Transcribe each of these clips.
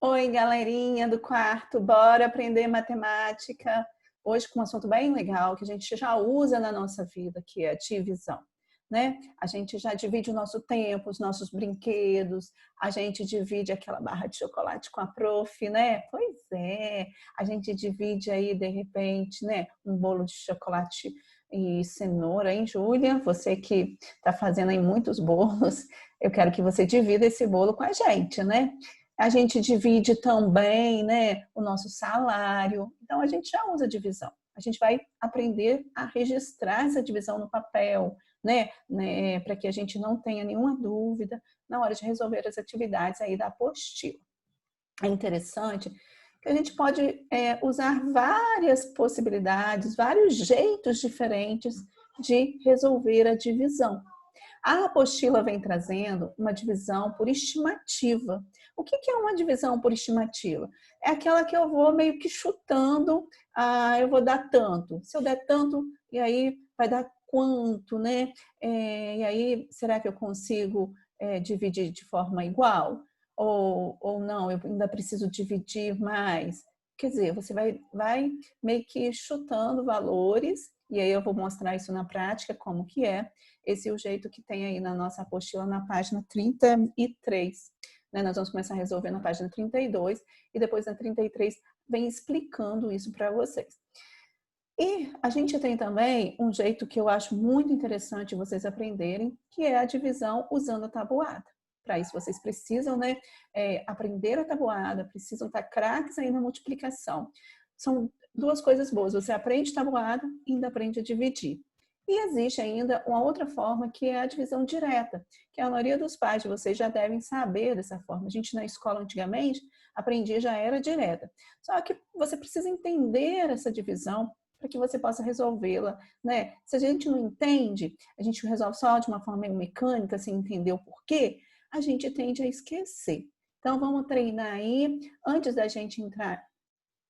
Oi, galerinha do quarto, bora aprender matemática. Hoje com um assunto bem legal que a gente já usa na nossa vida, que é a divisão, né? A gente já divide o nosso tempo, os nossos brinquedos, a gente divide aquela barra de chocolate com a prof, né? Pois é, a gente divide aí, de repente, né, um bolo de chocolate e cenoura, hein, Júlia? Você que está fazendo aí muitos bolos, eu quero que você divida esse bolo com a gente, né? A gente divide também, né, o nosso salário. Então, a gente já usa divisão. A gente vai aprender a registrar essa divisão no papel, né, para que a gente não tenha nenhuma dúvida na hora de resolver as atividades aí da apostila. É interessante que a gente pode usar várias possibilidades, vários jeitos diferentes de resolver a divisão. A apostila vem trazendo uma divisão por estimativa. O que é uma divisão por estimativa? É aquela que eu vou meio que chutando, eu vou dar tanto. Se eu der tanto, e aí vai dar quanto, né? E aí, será que eu consigo dividir de forma igual? Ou não, eu ainda preciso dividir mais? Quer dizer, você vai meio que chutando valores, e aí eu vou mostrar isso na prática, como que é. Esse é o jeito que tem aí na nossa apostila na página 33. Né? Nós vamos começar a resolver na página 32 e depois na 33 vem explicando isso para vocês. E a gente tem também um jeito que eu acho muito interessante vocês aprenderem, que é a divisão usando a tabuada. Para isso vocês precisam, né, aprender a tabuada, precisam estar craques aí na multiplicação. São duas coisas boas, você aprende tabuada e ainda aprende a dividir. E existe ainda uma outra forma que é a divisão direta, que a maioria dos pais de vocês já devem saber dessa forma. A gente na escola antigamente aprendia já era direta. Só que você precisa entender essa divisão para que você possa resolvê-la, né? Se a gente não entende, a gente resolve só de uma forma meio mecânica, sem entender o porquê, a gente tende a esquecer. Então vamos treinar aí, antes da gente entrar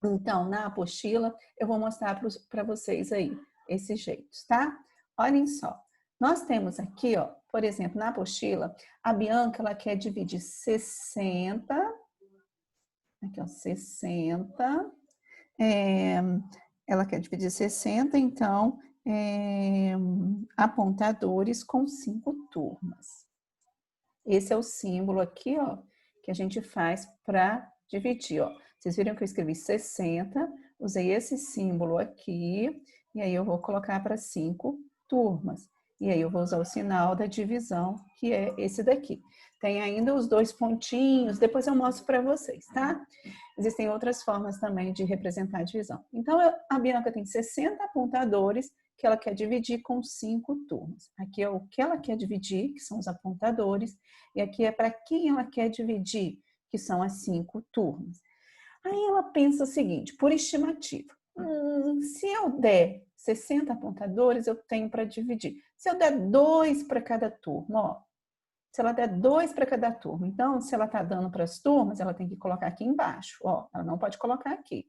então na apostila, eu vou mostrar para vocês aí esses jeitos, tá? Olhem só. Nós temos aqui, ó, por exemplo, na apostila, a Bianca, ela quer dividir 60, aqui ó, 60, ela quer dividir 60, então, apontadores com 5 turmas. Esse é o símbolo aqui, ó, que a gente faz para dividir, ó. Vocês viram que eu escrevi 60, usei esse símbolo aqui, e aí eu vou colocar para 5 turmas. E aí eu vou usar o sinal da divisão, que é esse daqui. Tem ainda os 2 pontinhos, depois eu mostro para vocês, tá? Existem outras formas também de representar a divisão. Então, a Bianca tem 60 apontadores que ela quer dividir com 5 turmas. Aqui é o que ela quer dividir, que são os apontadores, e aqui é para quem ela quer dividir, que são as 5 turmas. Aí ela pensa o seguinte, por estimativa, se eu der 60 apontadores, eu tenho para dividir. Se eu der 2 para cada turma, ó, se ela der 2 para cada turma, então, se ela está dando para as turmas, ela tem que colocar aqui embaixo, ó, ela não pode colocar aqui.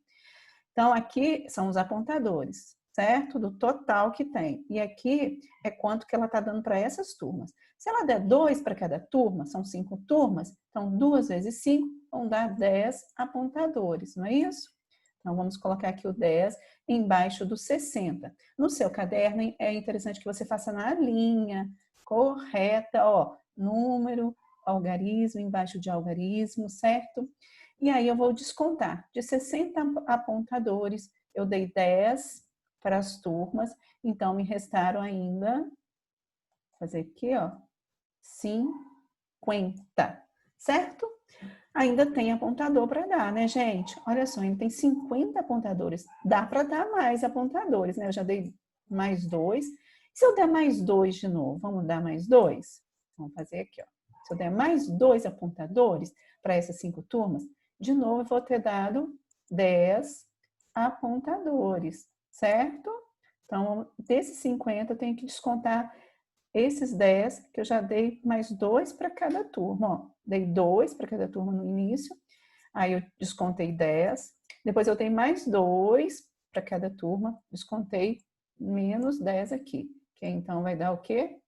Então, aqui são os apontadores, certo? Do total que tem. E aqui é quanto que ela está dando para essas turmas. Se ela der 2 para cada turma, são 5 turmas, então 2 vezes 5 vão dar 10 apontadores, não é isso? Então, vamos colocar aqui o 10 embaixo do 60. No seu caderno, é interessante que você faça na linha correta, ó, número, algarismo, embaixo de algarismo, certo? E aí eu vou descontar. De 60 apontadores, eu dei 10 para as turmas, então me restaram ainda, vou fazer aqui, ó, 50, certo? Ainda tem apontador para dar, né, gente? Olha só, ainda tem 50 apontadores. Dá para dar mais apontadores, né? Eu já dei mais 2. Se eu der mais 2 de novo, vamos dar mais 2? Vamos fazer aqui, ó. Se eu der mais 2 apontadores para essas 5 turmas, de novo eu vou ter dado 10 apontadores, certo? Então, desses 50, eu tenho que descontar esses 10, que eu já dei mais 2 para cada turma, ó. Dei 2 para cada turma no início, aí eu descontei 10, depois eu dei mais 2 para cada turma, descontei menos 10 aqui, que então vai dar o quê?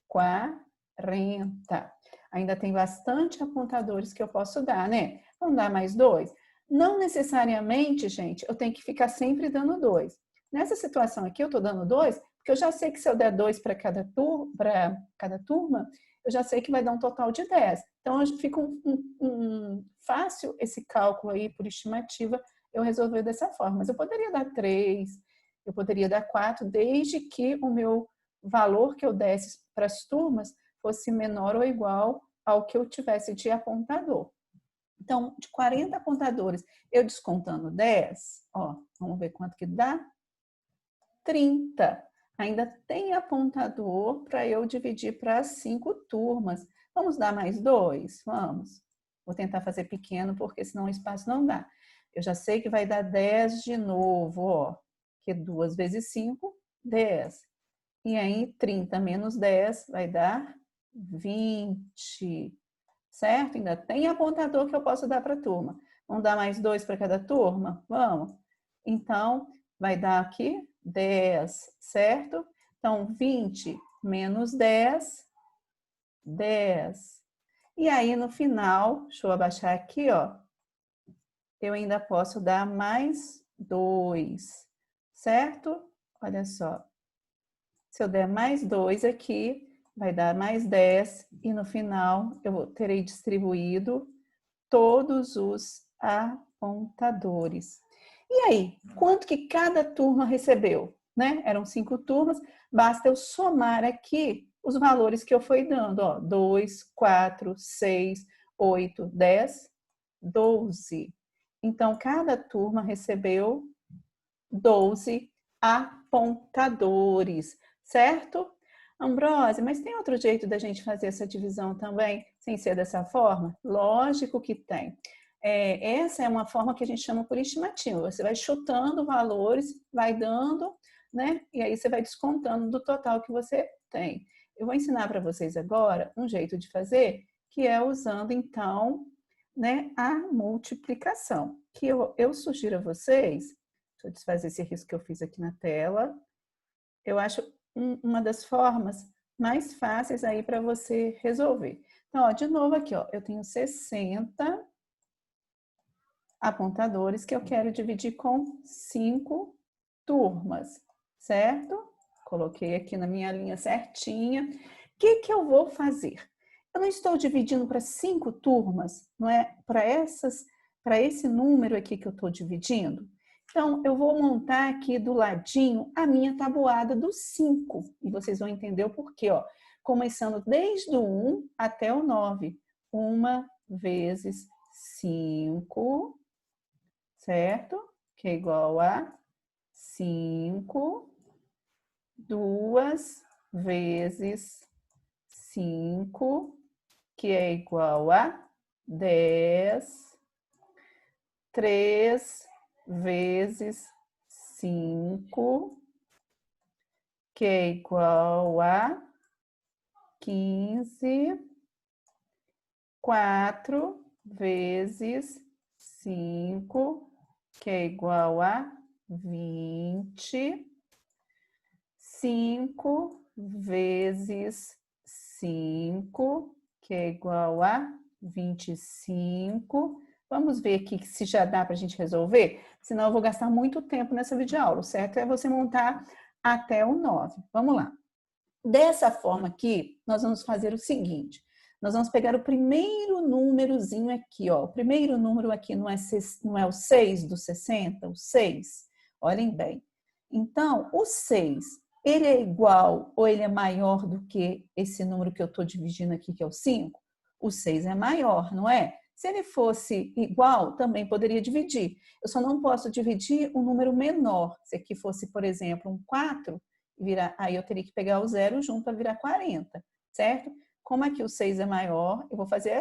40. Ainda tem bastante apontadores que eu posso dar, né? Vamos dar mais 2? Não necessariamente, gente, eu tenho que ficar sempre dando 2. Nessa situação aqui, eu estou dando 2, porque eu já sei que se eu der 2 para cada turma, eu já sei que vai dar um total de 10. Então, fica fácil esse cálculo aí por estimativa, eu resolver dessa forma. Mas eu poderia dar 3, eu poderia dar 4, desde que o meu valor que eu desse para as turmas fosse menor ou igual ao que eu tivesse de apontador. Então, de 40 apontadores, eu descontando 10, ó, vamos ver quanto que dá? 30. Ainda tem apontador para eu dividir para 5 turmas. Vamos dar mais 2? Vamos. Vou tentar fazer pequeno, porque senão o espaço não dá. Eu já sei que vai dar 10 de novo, ó. Que 2 vezes 5, 10. E aí, 30 menos 10 vai dar 20. Certo? Ainda tem apontador que eu posso dar para a turma. Vamos dar mais 2 para cada turma? Vamos. Então, vai dar aqui 10, certo? Então, 20 menos 10, 10. E aí, no final, deixa eu abaixar aqui, ó. Eu ainda posso dar mais 2, certo? Olha só. Se eu der mais 2 aqui, vai dar mais 10 e no final eu terei distribuído todos os apontadores. E aí, quanto que cada turma recebeu? Né? Eram 5 turmas, basta eu somar aqui os valores que eu fui dando. Ó, 2, 4, 6, 8, 10, 12. Então, cada turma recebeu 12 apontadores, certo? Ambrose, mas tem outro jeito da gente fazer essa divisão também, sem ser dessa forma? Lógico que tem. Essa é uma forma que a gente chama por estimativa. Você vai chutando valores, vai dando, né? E aí você vai descontando do total que você tem. Eu vou ensinar para vocês agora um jeito de fazer, que é usando, então, né, a multiplicação. Que eu sugiro a vocês, deixa eu desfazer esse risco que eu fiz aqui na tela. Eu acho uma das formas mais fáceis aí para você resolver. Então, ó, de novo aqui, ó, eu tenho 60 apontadores que eu quero dividir com 5 turmas, certo? Coloquei aqui na minha linha certinha. O que eu vou fazer? Eu não estou dividindo para 5 turmas, não é? Para esse número aqui que eu estou dividindo. Então, eu vou montar aqui do ladinho a minha tabuada dos 5. E vocês vão entender o porquê, ó. Começando desde o 1 até o 9. 1 vezes 5, certo? Que é igual a 5. 2 vezes 5, que é igual a 10. 3 vezes 5, que é igual a 15. 4 vezes 5, que é igual a 20. 5 vezes 5, que é igual a 25. Vamos ver aqui se já dá para a gente resolver? Senão eu vou gastar muito tempo nessa videoaula. O certo é você montar até o 9. Vamos lá. Dessa forma aqui, nós vamos fazer o seguinte. Nós vamos pegar o primeiro númerozinho aqui, ó. O primeiro número aqui não é o 6 do 60? O 6. Olhem bem. Então, o 6, ele é igual ou ele é maior do que esse número que eu estou dividindo aqui, que é o 5? O 6 é maior, não é? Se ele fosse igual, também poderia dividir. Eu só não posso dividir um número menor. Se aqui fosse, por exemplo, um 4, aí eu teria que pegar o 0 junto para virar 40, certo? Como aqui o 6 é maior, eu vou fazer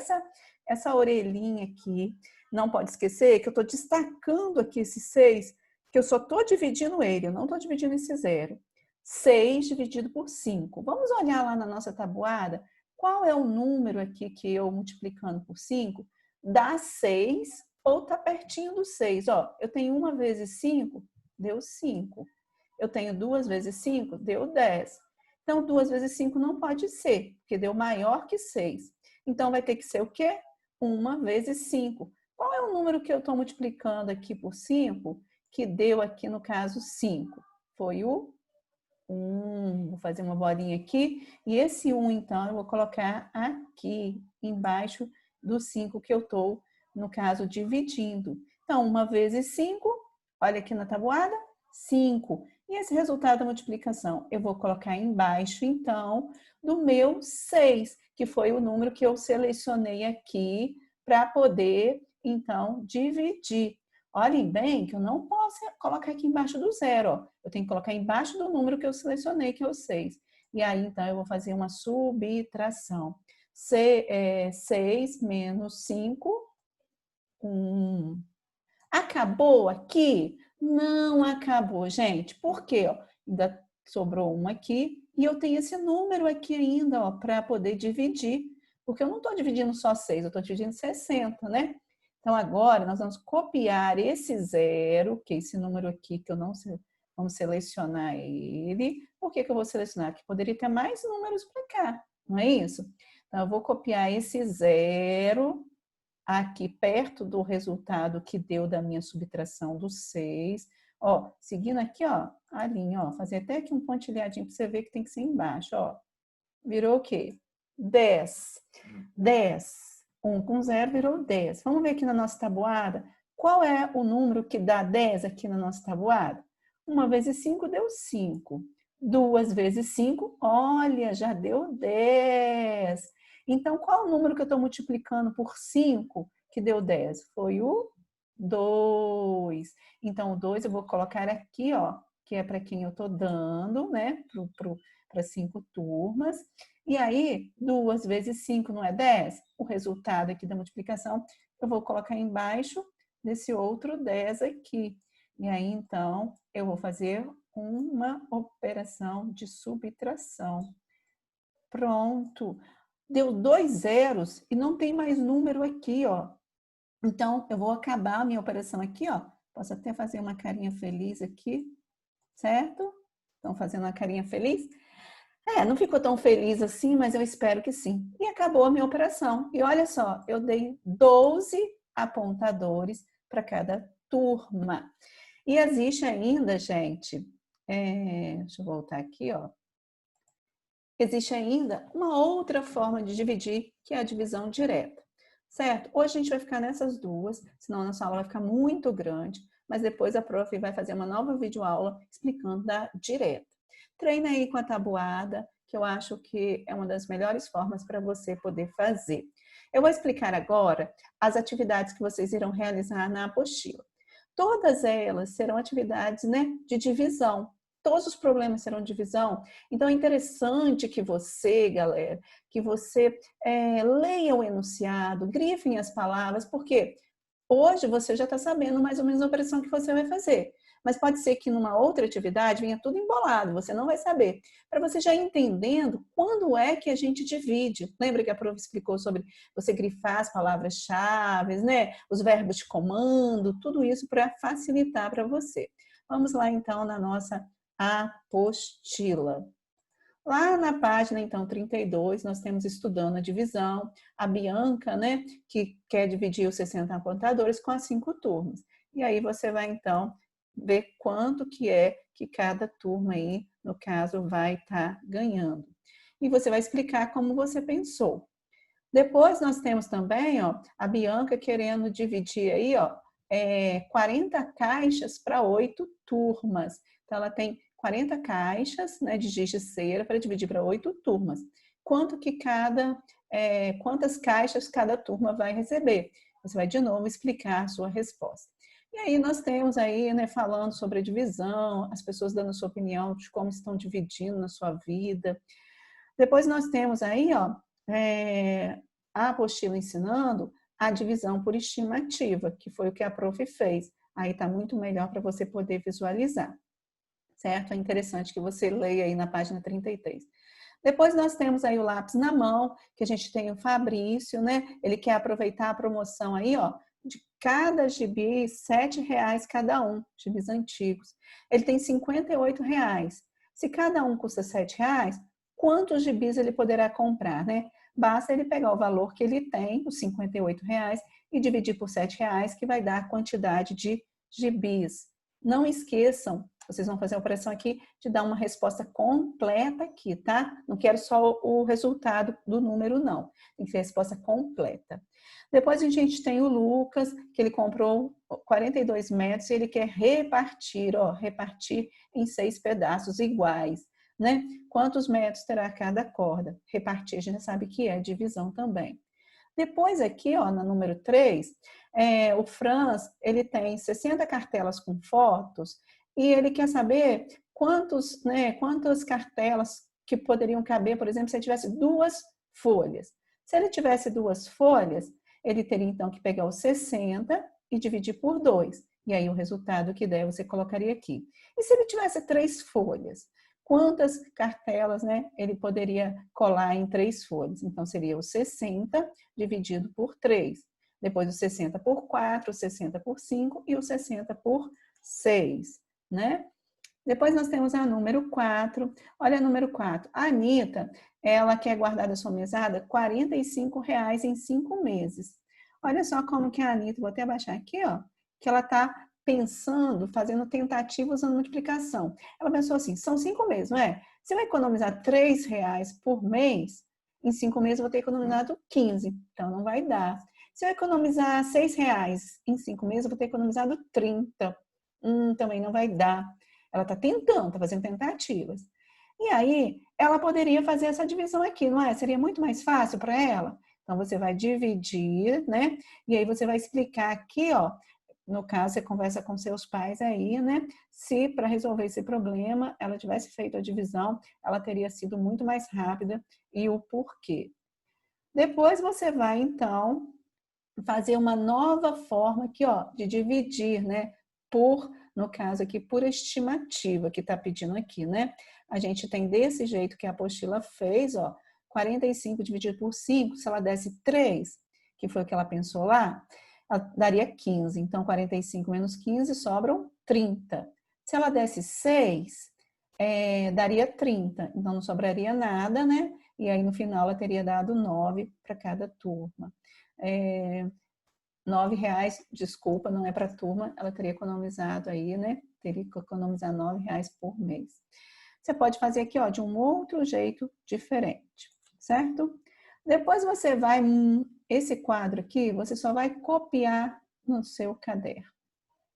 essa orelhinha aqui. Não pode esquecer que eu estou destacando aqui esse 6, que eu só estou dividindo ele, eu não estou dividindo esse 0. 6 dividido por 5. Vamos olhar lá na nossa tabuada, qual é o número aqui que eu multiplicando por 5 dá 6 ou está pertinho do 6. Ó, eu tenho 1 vezes 5, deu 5. Eu tenho 2 vezes 5, deu 10. Então, 2 vezes 5 não pode ser, porque deu maior que 6. Então, vai ter que ser o quê? 1 vezes 5. Qual é o número que eu estou multiplicando aqui por 5, que deu aqui, no caso, 5? Foi o 1. Vou fazer uma bolinha aqui. E esse 1, então, eu vou colocar aqui, embaixo do 5 que eu estou, no caso, dividindo. Então, 1 vezes 5, olha aqui na tabuada, 5. E esse resultado da multiplicação, eu vou colocar embaixo, então, do meu 6, que foi o número que eu selecionei aqui para poder, então, dividir. Olhem bem que eu não posso colocar aqui embaixo do 0, ó. Eu tenho que colocar embaixo do número que eu selecionei, que é o 6. E aí, então, eu vou fazer uma subtração. 6 menos 5, 1. Acabou aqui? Não acabou, gente. Por quê? Ó, ainda sobrou 1 aqui e eu tenho esse número aqui ainda, para poder dividir. Porque eu não estou dividindo só 6, eu estou dividindo 60, né? Então, agora, nós vamos copiar esse 0, que é esse número aqui, que eu não sei, vamos selecionar ele. Por que eu vou selecionar? Porque poderia ter mais números para cá, não é isso? Então, eu vou copiar esse 0 aqui perto do resultado que deu da minha subtração do 6. Ó, seguindo aqui, ó, a linha, ó, fazer até aqui um pontilhadinho para você ver que tem que ser embaixo, ó. Virou o quê? 10. 10. 1 com 0 virou 10. Vamos ver aqui na nossa tabuada. Qual é o número que dá 10 aqui na nossa tabuada? 1 vezes 5 deu 5. 2 vezes 5, olha, já deu 10. Então, qual o número que eu estou multiplicando por 5 que deu 10? Foi o 2. Então, o 2 eu vou colocar aqui, ó, que é para quem eu estou dando, né, para 5 turmas. E aí, 2 vezes 5 não é 10? O resultado aqui da multiplicação, eu vou colocar embaixo desse outro 10 aqui. E aí, então, eu vou fazer uma operação de subtração. Pronto. Deu 2 zeros e não tem mais número aqui, ó. Então, eu vou acabar a minha operação aqui, ó. Posso até fazer uma carinha feliz aqui, certo? Estão fazendo uma carinha feliz? Não ficou tão feliz assim, mas eu espero que sim. E acabou a minha operação. E olha só, eu dei 12 apontadores para cada turma. E existe ainda, gente, deixa eu voltar aqui, ó. Existe ainda uma outra forma de dividir, que é a divisão direta, certo? Hoje a gente vai ficar nessas duas, senão a nossa aula vai ficar muito grande, mas depois a prof vai fazer uma nova videoaula explicando da direta. Treina aí com a tabuada, que eu acho que é uma das melhores formas para você poder fazer. Eu vou explicar agora as atividades que vocês irão realizar na apostila. Todas elas serão atividades, né, de divisão. Todos os problemas serão de divisão. Então, é interessante que você, galera, que você leia o enunciado, grifem as palavras, porque hoje você já está sabendo mais ou menos a operação que você vai fazer. Mas pode ser que numa outra atividade venha tudo embolado, você não vai saber. Para você já ir entendendo quando é que a gente divide. Lembra que a prof explicou sobre você grifar as palavras-chave, né? Os verbos de comando, tudo isso para facilitar para você. Vamos lá então na nossa apostila. Lá na página, então, 32, nós temos estudando a divisão, a Bianca, né, que quer dividir os 60 apontadores com as 5 turmas. E aí você vai, então, ver quanto que é que cada turma aí, no caso, vai estar ganhando. E você vai explicar como você pensou. Depois nós temos também, ó, a Bianca querendo dividir aí, ó, 40 caixas para 8 turmas. Então, ela tem 40 caixas, né, de giz de cera para dividir para 8 turmas. Quanto que quantas caixas cada turma vai receber? Você vai de novo explicar a sua resposta. E aí nós temos aí, né, falando sobre a divisão, as pessoas dando sua opinião de como estão dividindo na sua vida. Depois nós temos aí, ó, a apostila ensinando a divisão por estimativa, que foi o que a prof fez. Aí está muito melhor para você poder visualizar, certo? É interessante que você leia aí na página 33. Depois nós temos aí o lápis na mão, que a gente tem o Fabrício, né? Ele quer aproveitar a promoção aí, ó, de cada gibi, R$7 cada um, gibis antigos. Ele tem R$58. Se cada um custa R$7, quantos gibis ele poderá comprar, né? Basta ele pegar o valor que ele tem, os R$ 58, e dividir por R$ 7, que vai dar a quantidade de gibis. Não esqueçam, vocês vão fazer a operação aqui, de dar uma resposta completa aqui, tá? Não quero só o resultado do número, não. Tem que ser a resposta completa. Depois a gente tem o Lucas, que ele comprou 42 metros e ele quer repartir, ó, repartir em 6 pedaços iguais, né? Quantos metros terá cada corda? Repartir, a gente sabe que é divisão também. Depois aqui, ó, no número 3, o Franz, ele tem 60 cartelas com fotos e ele quer saber quantas cartelas que poderiam caber, por exemplo, se ele tivesse 2 folhas. Se ele tivesse 2 folhas, ele teria então que pegar os 60 e dividir por 2. E aí o resultado que der você colocaria aqui. E se ele tivesse 3 folhas? Quantas cartelas, né, ele poderia colar em 3 folhas? Então, seria o 60 dividido por 3. Depois o 60 por 4, o 60 por 5 e o 60 por 6, né? Depois nós temos a número 4. Olha a número 4. A Anitta, ela quer guardar da sua mesada R$ 45 em 5 meses. Olha só como que a Anitta, vou até abaixar aqui, ó, que ela está pensando, fazendo tentativa usando multiplicação. Ela pensou assim, são 5 meses, não é? Se eu economizar R$ 3 por mês, em 5 meses eu vou ter economizado 15, então não vai dar. Se eu economizar R$ 6 em 5 meses, eu vou ter economizado 30. Também não vai dar. Ela está tentando, está fazendo tentativas. E aí, ela poderia fazer essa divisão aqui, não é? Seria muito mais fácil para ela. Então, você vai dividir, né? E aí, você vai explicar aqui, ó. No caso, você conversa com seus pais aí, né? Se para resolver esse problema, ela tivesse feito a divisão, ela teria sido muito mais rápida e o porquê. Depois, você vai, então, fazer uma nova forma aqui, ó, de dividir, né? No caso aqui, por estimativa que está pedindo aqui, né? A gente tem desse jeito que a apostila fez, ó, 45 dividido por 5, se ela desse 3, que foi o que ela pensou lá, ela daria 15. Então, 45 menos 15 sobram 30. Se ela desse 6, daria 30. Então, não sobraria nada, né? E aí, no final, ela teria dado 9 para cada turma. R$ 9, desculpa, não é para a turma, ela teria economizado aí, né? Teria que economizar R$ 9 por mês. Você pode fazer aqui, ó, de um outro jeito diferente, certo? Depois você vai, esse quadro aqui, você só vai copiar no seu caderno.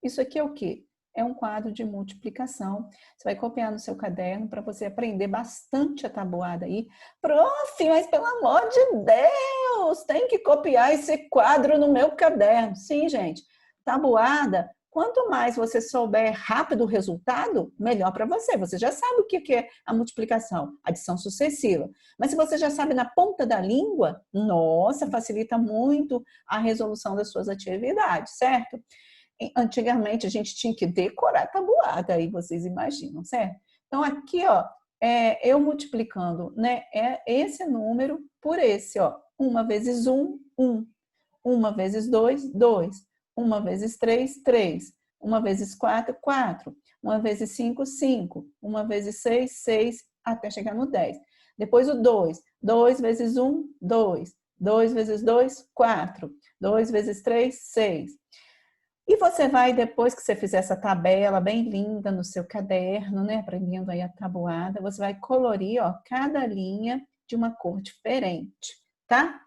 Isso aqui é o quê? É um quadro de multiplicação. Você vai copiar no seu caderno para você aprender bastante a tabuada aí. Prof, mas pelo amor de Deus, tem que copiar esse quadro no meu caderno. Sim, gente. Tabuada, quanto mais você souber rápido o resultado, melhor para você. Você já sabe o que é a multiplicação, adição sucessiva. Mas se você já sabe na ponta da língua, nossa, facilita muito a resolução das suas atividades, certo? Antigamente a gente tinha que decorar a tabuada, aí vocês imaginam, certo? Então aqui, ó, eu multiplicando, né, esse número por esse, ó, 1 vezes 1, 1, 1 vezes 2, 2, 1 vezes 3, 3, 1 vezes 4, 4, 1 vezes 5, 5, 1 vezes 6, 6, até chegar no 10. Depois o 2, 2 vezes 1, 2, 2 vezes 2, 4, 2 vezes 3, 6. E você vai, depois que você fizer essa tabela bem linda no seu caderno, né, aprendendo aí a tabuada, você vai colorir, ó, cada linha de uma cor diferente, tá?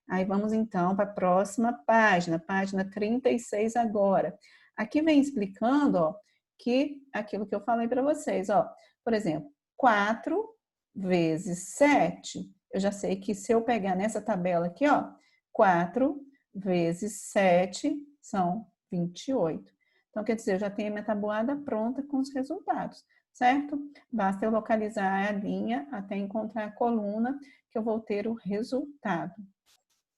Aí vamos então para a próxima página, página 36 agora. Aqui vem explicando, ó, que aquilo que eu falei para vocês, ó. Por exemplo, 4 vezes 7, eu já sei que se eu pegar nessa tabela aqui, ó, 4 vezes 7 são 28. Então, quer dizer, eu já tenho a minha tabuada pronta com os resultados, certo? Basta eu localizar a linha até encontrar a coluna que eu vou ter o resultado.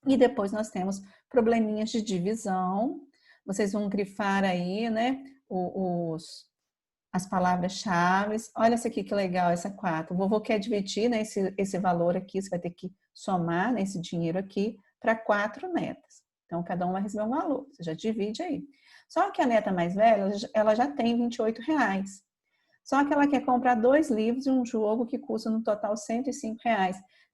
E depois nós temos probleminhas de divisão. Vocês vão grifar aí, né, as palavras-chave. Olha essa aqui que legal, essa 4. O vovô quer dividir, né, esse valor aqui, você vai ter que somar, né, esse dinheiro aqui para 4 netas. Então, cada um vai receber um valor. Você já divide aí. Só que a neta mais velha, ela já tem R$ 28. Só que ela quer comprar 2 livros e um jogo que custa no total R$ 105.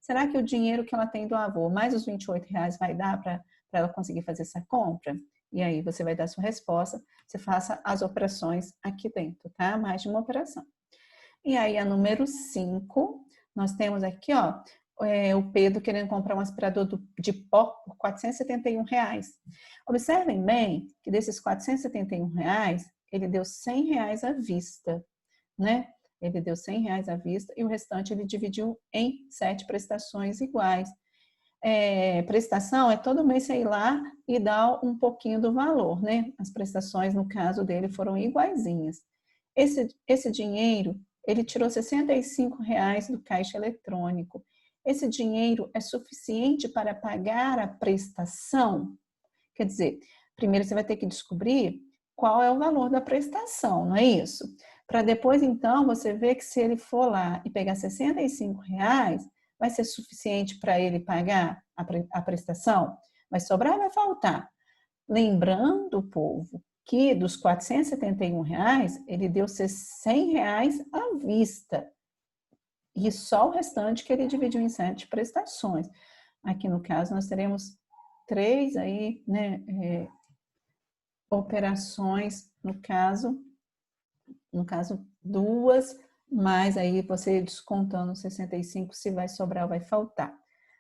Será que o dinheiro que ela tem do avô, mais os R$ 28 vai dar para ela conseguir fazer essa compra? E aí você vai dar a sua resposta, você faça as operações aqui dentro, tá? Mais de uma operação. E aí a número 5, nós temos aqui, ó, o Pedro querendo comprar um aspirador de pó por R$ 471. Observem bem que desses R$ 471, ele deu R$ 100 à vista, né? Ele deu R$ 100 à vista e o restante ele dividiu em 7 prestações iguais. Prestação é todo mês você ir lá e dar um pouquinho do valor, né? As prestações, no caso dele, foram iguaizinhas. Esse dinheiro, ele tirou R$ 65 do caixa eletrônico. Esse dinheiro é suficiente para pagar a prestação? Quer dizer, primeiro você vai ter que descobrir qual é o valor da prestação, não é isso? Para depois, então, você ver que se ele for lá e pegar R$ 65, vai ser suficiente para ele pagar a prestação? Vai sobrar ou vai faltar? Lembrando, povo, que dos R$ 471, ele deu R$ 100 à vista. E só o restante que ele dividiu em 7 prestações. Aqui no caso, nós teremos 3 aí, né, operações, no caso 2, mas aí você descontando 65, se vai sobrar ou vai faltar,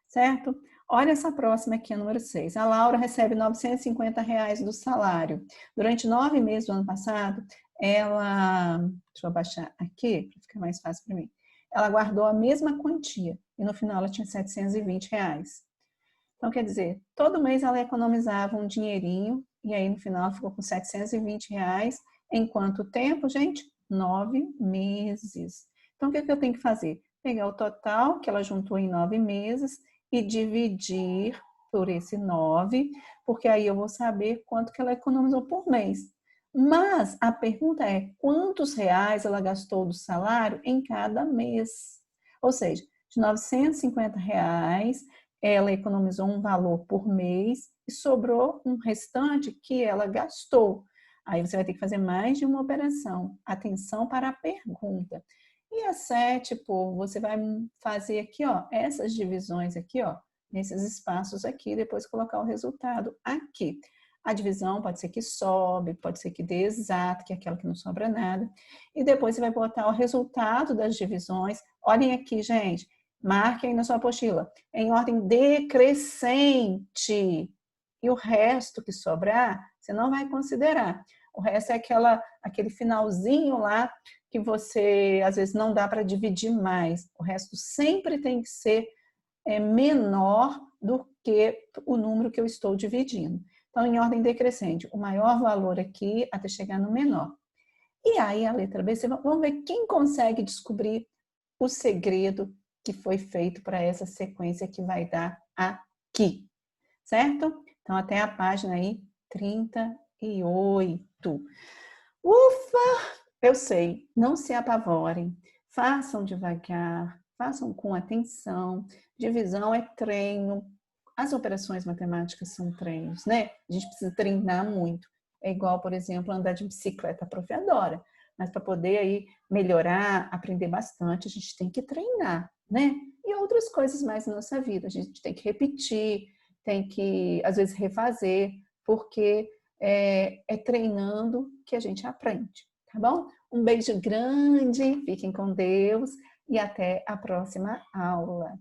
certo? Olha essa próxima aqui, a número 6. A Laura recebe R$ 950 do salário. Durante 9 meses do ano passado, deixa eu abaixar aqui, para ficar mais fácil para mim. Ela guardou a mesma quantia e no final ela tinha R$ 720. Então, quer dizer, todo mês ela economizava um dinheirinho e aí no final ficou com R$ 720. Em quanto tempo, gente? 9 meses. Então, o que eu tenho que fazer? Pegar o total que ela juntou em 9 meses e dividir por esse 9, porque aí eu vou saber quanto que ela economizou por mês. Mas a pergunta é, quantos reais ela gastou do salário em cada mês? Ou seja, de R$ 950, ela economizou um valor por mês e sobrou um restante que ela gastou. Aí você vai ter que fazer mais de uma operação. Atenção para a pergunta. E a 7, você vai fazer aqui, ó, essas divisões aqui, ó, nesses espaços aqui, depois colocar o resultado aqui. A divisão pode ser que sobe, pode ser que dê exato, que é aquela que não sobra nada. E depois você vai botar o resultado das divisões. Olhem aqui, gente. Marque aí na sua apostila. Em ordem decrescente. E o resto que sobrar, você não vai considerar. O resto é aquele finalzinho lá que você, às vezes, não dá para dividir mais. O resto sempre tem que ser menor do que o número que eu estou dividindo. Então, em ordem decrescente, o maior valor aqui até chegar no menor. E aí, a letra B, vamos ver quem consegue descobrir o segredo que foi feito para essa sequência que vai dar aqui, certo? Então, até a página aí 38. Ufa! Eu sei, não se apavorem, façam devagar, façam com atenção. Divisão é treino, as operações matemáticas são treinos, né? A gente precisa treinar muito. É igual, por exemplo, andar de bicicleta, a prof. adora. Mas para poder aí melhorar, aprender bastante, a gente tem que treinar, né? E outras coisas mais na nossa vida. A gente tem que repetir, tem que, às vezes, refazer, porque é treinando que a gente aprende, tá bom? Um beijo grande, fiquem com Deus e até a próxima aula.